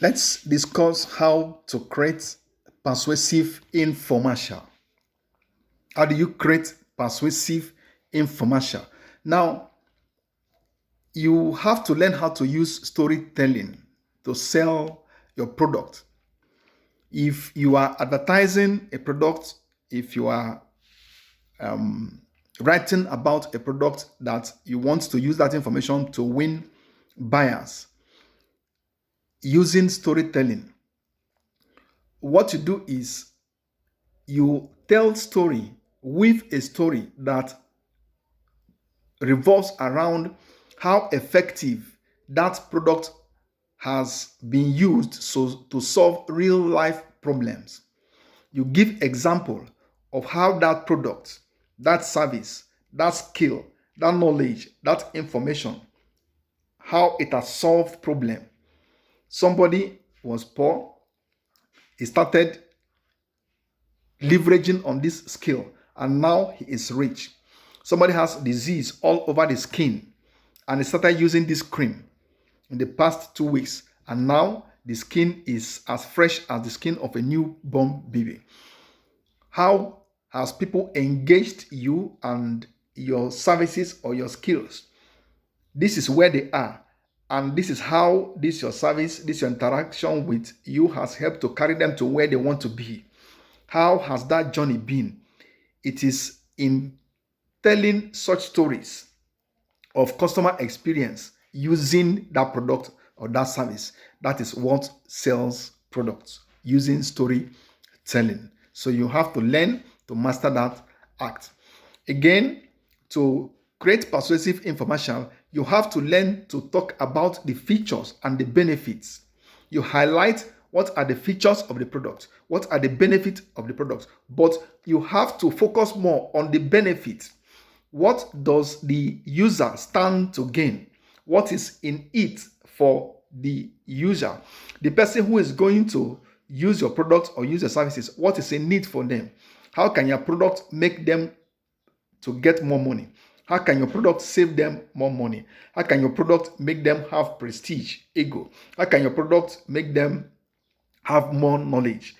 Let's discuss how to create persuasive information. How do you create persuasive information? Now, you have to learn how to use storytelling to sell your product. If you are advertising a product, if you are writing about a product that you want to use that information to win buyers using storytelling, what you do is you tell story with a story that revolves around how effective that product has been used to solve real life problems. You give example of how that product, that service, that skill, that knowledge, that information, how it has solved problem. Somebody was poor, he started leveraging on this skill, and now he is rich. Somebody has disease all over the skin, and he started using this cream in the past 2 weeks, and now the skin is as fresh as the skin of a newborn baby. How has people engaged you and your services or your skills? This is where they are, and this is how this your service, this your interaction with you has helped to carry them to where they want to be. How has that journey been? It is in telling such stories of customer experience using that product or that service. That is what sells products, using storytelling. So you have to learn to master that act. Again, to create persuasive information, you have to learn to talk about the features and the benefits. You highlight what are the features of the product, what are the benefits of the product, but you have to focus more on the benefits. What does the user stand to gain? What is in it for the user? The person who is going to use your product or use your services, what is in need for them? How can your product make them to get more money? How can your product save them more money? How can your product make them have prestige, ego? How can your product make them have more knowledge?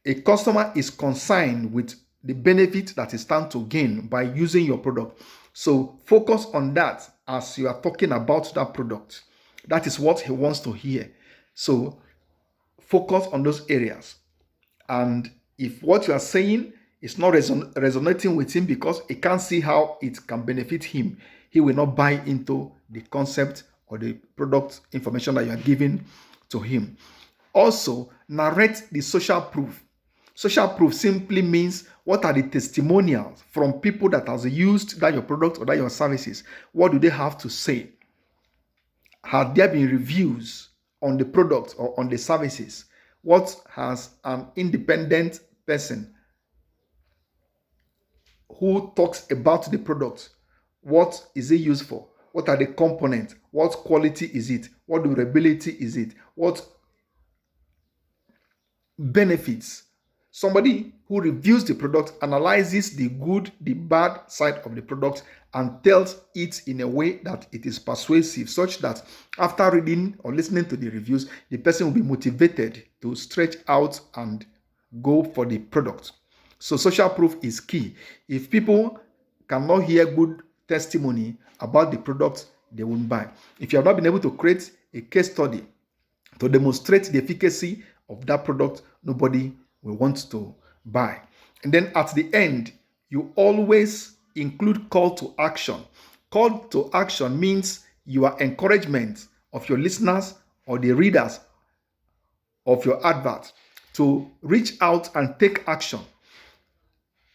A customer is concerned with the benefit that is stand to gain by using your product. So focus on that as you are talking about that product. That is what he wants to hear. So focus on those areas. And if what you are saying is not resonating with him because he can't see how it can benefit him, he will not buy into the concept or the product information that you are giving to him. Also, narrate the social proof. Social proof simply means what are the testimonials from people that has used that your product or that your services. What do they have to say? Have there been reviews on the product or on the services? What has an independent person who talks about the product? What is it used for? What are the components? What quality is it? What durability is it? What benefits? Somebody who reviews the product, analyzes the good, the bad side of the product, and tells it in a way that it is persuasive, such that after reading or listening to the reviews, the person will be motivated to stretch out and go for the product. So social proof is key. If people cannot hear good testimony about the product, they won't buy. If you have not been able to create a case study to demonstrate the efficacy of that product, nobody will want to buy. And then at the end, you always include call to action. Call to action means your encouragement of your listeners or the readers of your advert to reach out and take action.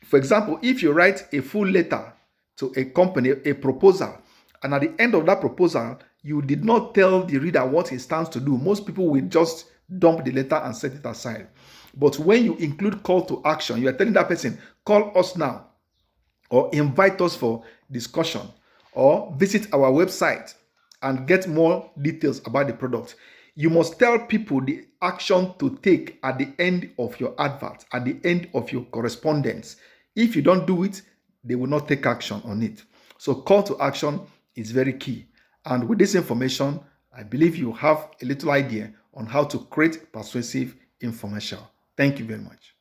For example, if you write a full letter to a company, a proposal, and at the end of that proposal, you did not tell the reader what it stands to do, most people will just dump the letter and set it aside. But when you include call to action, you are telling that person, call us now, or invite us for discussion, or visit our website and get more details about the product. You must tell people the action to take at the end of your advert, at the end of your correspondence. If you don't do it, they will not take action on it. So call to action is very key. And with this information, I believe you have a little idea on how to create persuasive information. Thank you very much.